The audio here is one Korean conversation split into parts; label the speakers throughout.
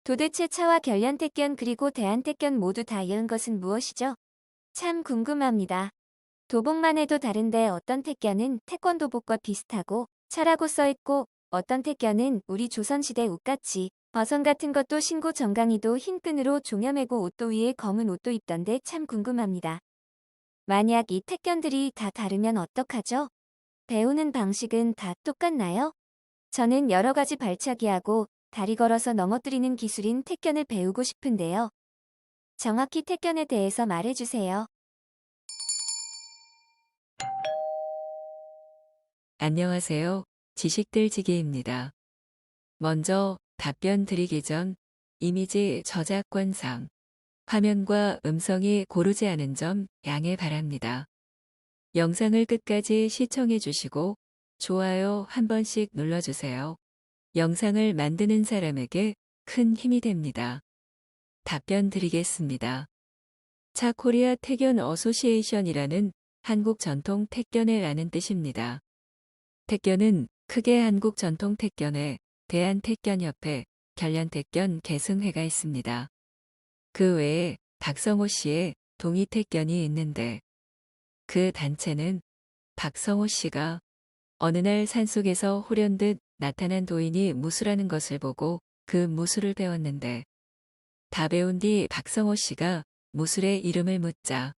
Speaker 1: 도대체 차와 결련택견 그리고 대한택견 모두 다 이은 것은 무엇이죠? 참 궁금합니다. 도복만 해도 다른데 어떤 택견은 태권도복과 비슷하고 차라고 써있고 어떤 택견은 우리 조선시대 옷같이 버선 같은 것도 신고 정강이도 흰 끈으로 종여매고 옷도 위에 검은 옷도 입던데 참 궁금합니다. 만약 이 택견들이 다 다르면 어떡하죠? 배우는 방식은 다 똑같나요? 저는 여러 가지 발차기하고 다리 걸어서 넘어뜨리는 기술인 택견을 배우고 싶은데요. 정확히 택견에 대해서 말해주세요.
Speaker 2: 안녕하세요. 지식들지기입니다. 먼저 답변 드리기 전 이미지 저작권상 화면과 음성이 고르지 않은 점 양해 바랍니다. 영상을 끝까지 시청해 주시고 좋아요 한 번씩 눌러주세요. 영상을 만드는 사람에게 큰 힘이 됩니다. 답변 드리겠습니다. 차 코리아 태견 어소시에이션이라는 한국 전통 택견을 라는 뜻입니다. 택견은 크게 한국 전통 택견회, 대한택견협회, 결련택견 계승회가 있습니다. 그 외에 박성호 씨의 동이택견이 있는데 그 단체는 박성호 씨가 어느 날 산속에서 호련듯 나타난 도인이 무술하는 것을 보고 그 무술을 배웠는데 다 배운 뒤 박성호 씨가 무술의 이름을 묻자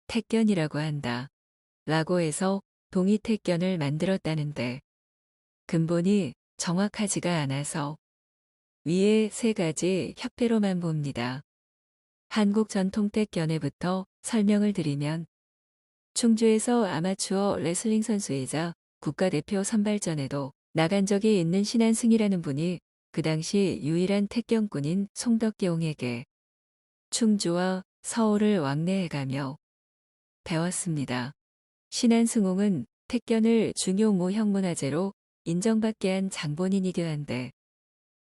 Speaker 2: 택견이라고 한다 라고 해서 동이택견을 만들었다는데 근본이 정확하지가 않아서 위에 세 가지 협회로만 봅니다. 한국전통택견회부터 설명을 드리면 충주에서 아마추어 레슬링 선수이자 국가대표 선발전에도 나간 적이 있는 신한승이라는 분이 그 당시 유일한 택견꾼인 송덕계옹에게 충주와 서울을 왕래해가며 배웠습니다. 신한승옹은 택견을 중요 무형문화재로 인정받게 한 장본인이기도 한데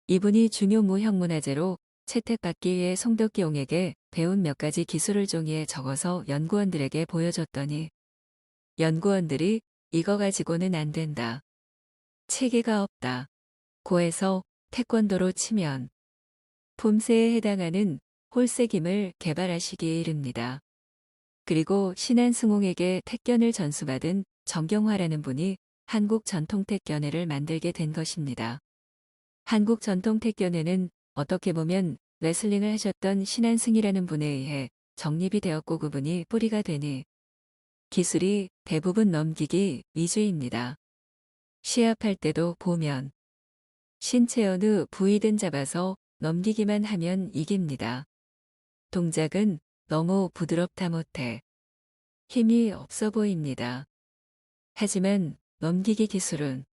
Speaker 2: 이분이 중요 무형문화재로 채택받기 위해 송덕기옹에게 배운 몇 가지 기술을 종이에 적어서 연구원들에게 보여줬더니 연구원들이 이거 가지고는 안 된다. 체계가 없다. 고해서 태권도로 치면 폼새에 해당하는 홀새김을 개발하시기에 이릅니다. 그리고 신한승옹에게 택견을 전수받은 정경화라는 분이 한국전통택견회를 만들게 된 것입니다. 한국전통택견회는 어떻게 보면 레슬링을 하셨던 신한승이라는 분에 의해 정립이 되었고 그분이 뿌리가 되니 기술이 대부분 넘기기 위주입니다. 시합할 때도 보면 신체 어느 부위든 잡아서 넘기기만 하면 이깁니다. 동작은 너무 부드럽다 못해 힘이 없어 보입니다. 하지만 넘기기 기술은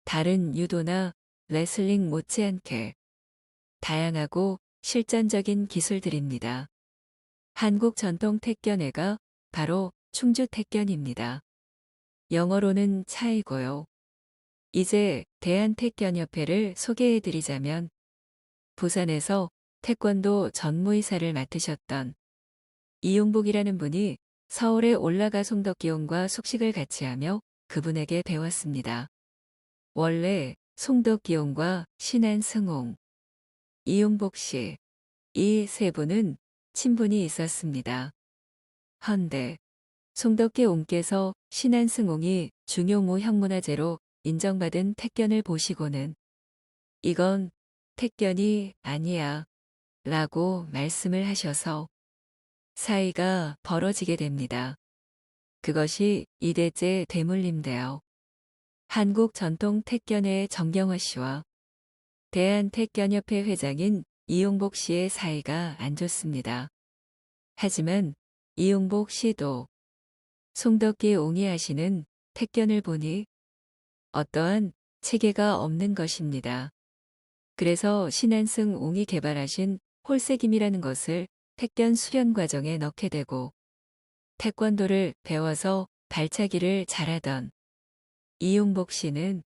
Speaker 2: 다른 유도나 레슬링 못지않게 다양하고 실전적인 기술들입니다. 한국전통택견회가 바로 충주택견입니다. 영어로는 차이고요. 이제 대한택견협회를 소개해드리자면 부산에서 태권도 전무이사를 맡으셨던 이용복이라는 분이 서울에 올라가 송덕기옹과 숙식을 같이 하며 그분에게 배웠습니다. 원래 송덕기옹과 신한승옹, 이용복 씨, 이 세 분은 친분이 있었습니다. 헌데 송덕기옹께서 신한승옹이 중요무 형문화재로 인정받은 택견을 보시고는 이건 택견이 아니야 라고 말씀을 하셔서 사이가 벌어지게 됩니다. 그것이 이대째 대물림되어 한국전통택견회 정경화 씨와 대한택견협회 회장인 이용복 씨의 사이가 안 좋습니다. 하지만 이용복 씨도 송덕기 옹이 하시는 택견을 보니 어떠한 체계가 없는 것입니다. 그래서 신한승 옹이 개발하신 홀새김이라는 것을 택견 수련 과정에 넣게 되고 태권도를 배워서 발차기를 잘하던 이용복 씨는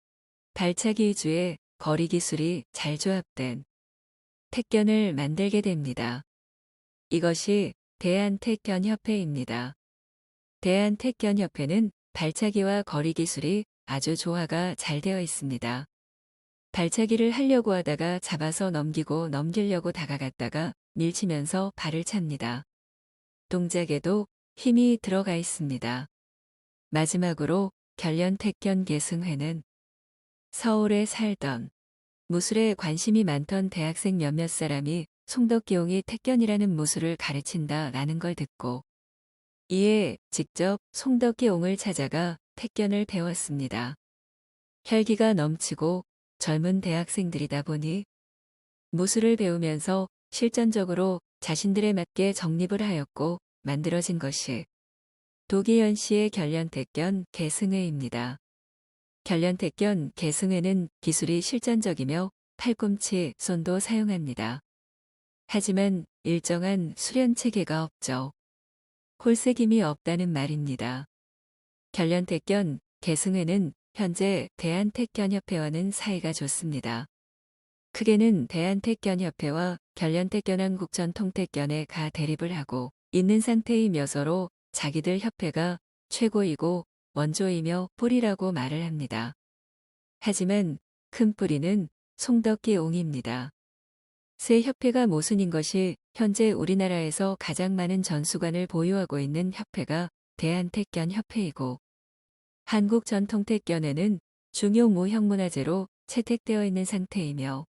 Speaker 2: 발차기 위주의 거리 기술이 잘 조합된 택견을 만들게 됩니다. 이것이 대한택견협회입니다. 대한택견협회는 발차기와 거리 기술이 아주 조화가 잘 되어 있습니다. 발차기를 하려고 하다가 잡아서 넘기고 넘기려고 다가갔다가 밀치면서 발을 찹니다. 동작에도 힘이 들어가 있습니다. 마지막으로 결련택견 계승회는 서울에 살던 무술에 관심이 많던 대학생 몇몇 사람이 송덕기옹이 택견이라는 무술을 가르친다 라는 걸 듣고 이에 직접 송덕기옹을 찾아가 택견을 배웠습니다. 혈기가 넘치고 젊은 대학생들이다 보니 무술을 배우면서 실전적으로 자신들에 맞게 정립을 하였고 만들어진 것이 도기현 씨의 결련택견 계승회입니다. 결련택견 계승회는 기술이 실전적이며 팔꿈치, 손도 사용합니다. 하지만 일정한 수련 체계가 없죠. 홀새김이 없다는 말입니다. 결련택견 계승회는 현재 대한택견협회와는 사이가 좋습니다. 크게는 대한택견협회와 결련택견한국전통택견회 가 대립을 하고 있는 상태이며서로 자기들 협회가 최고이고 원조이며 뿌리라고 말을 합니다. 하지만 큰 뿌리는 송덕기옹입니다. 세 협회가 모순인 것이 현재 우리나라에서 가장 많은 전수관을 보유하고 있는 협회가 대한택견협회이고 한국전통택견회는 중요 무형문화재로 채택되어 있는 상태이며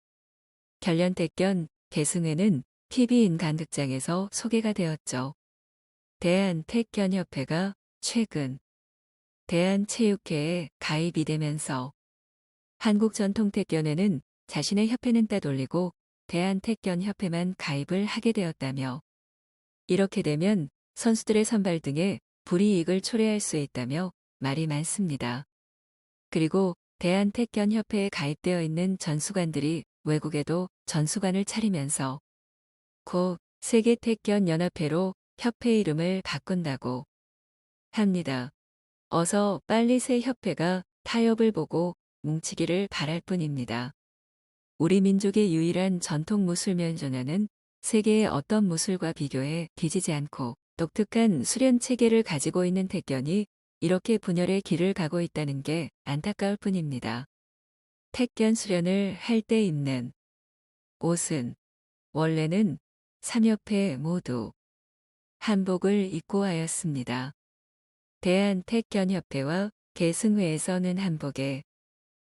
Speaker 2: 결련택견 계승회는 TV인간극장에서 소개가 되었죠. 대한택견협회가 최근 대한체육회에 가입이 되면서 한국전통택견회는 자신의 협회는 따돌리고 대한택견협회만 가입을 하게 되었다며 이렇게 되면 선수들의 선발 등에 불이익을 초래할 수 있다며 말이 많습니다. 그리고 대한택견협회에 가입되어 있는 전수관들이 외국에도 전수관을 차리면서 곧 세계택견연합회로 협회 이름을 바꾼다고 합니다. 어서 빨리 새 협회가 타협을 보고 뭉치기를 바랄 뿐입니다. 우리 민족의 유일한 전통 무술 면전화는 세계의 어떤 무술과 비교해 뒤지지 않고 독특한 수련 체계를 가지고 있는 택견이 이렇게 분열의 길을 가고 있다는 게 안타까울 뿐입니다. 택견 수련을 할 때 입는 옷은 원래는 3협회 모두 한복을 입고 하였습니다. 대한택견협회와 계승회에서는 한복에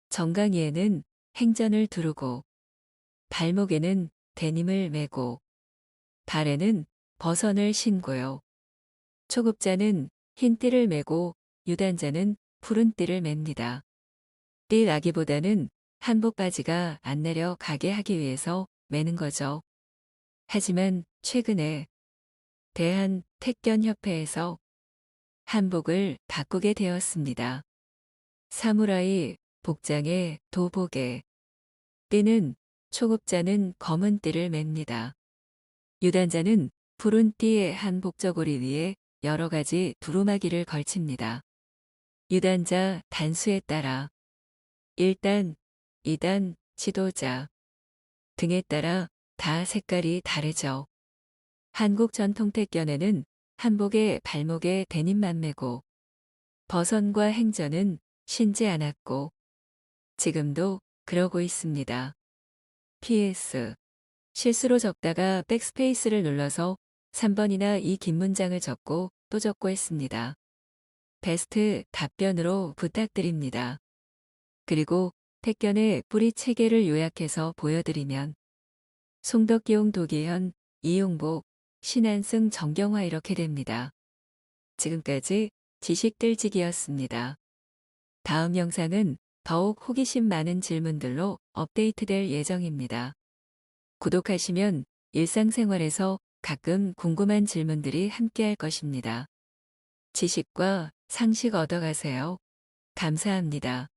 Speaker 2: 정강이에는 행전을 두르고 발목에는 데님을 매고 발에는 버선을 신고요. 초급자는 흰 띠를 매고 유단자는 푸른 띠를 맵니다. 띠 나기보다는 한복 바지가 안 내려가게 하기 위해서 매는 거죠. 하지만 최근에 대한택견협회에서 한복을 바꾸게 되었습니다. 사무라이 복장에 도복에 띠는 초급자는 검은 띠를 맵니다. 유단자는 푸른 띠의 한복 저고리 위에 여러 가지 두루마기를 걸칩니다. 유단자 단수에 따라 1단, 2단, 지도자 등에 따라 다 색깔이 다르죠. 한국 전통택견에는 한복에 발목에 데님만 매고 버선과 행전은 신지 않았고 지금도 그러고 있습니다. PS 실수로 적다가 백스페이스를 눌러서 3번이나 이 긴 문장을 적고 또 적고 했습니다. 베스트 답변으로 부탁드립니다. 그리고 택견의 뿌리 체계를 요약해서 보여드리면 송덕기옹 도기현, 이용복, 신한승 정경화 이렇게 됩니다. 지금까지 지식들지기였습니다. 다음 영상은 더욱 호기심 많은 질문들로 업데이트될 예정입니다. 구독하시면 일상생활에서 가끔 궁금한 질문들이 함께할 것입니다. 지식과 상식 얻어가세요. 감사합니다.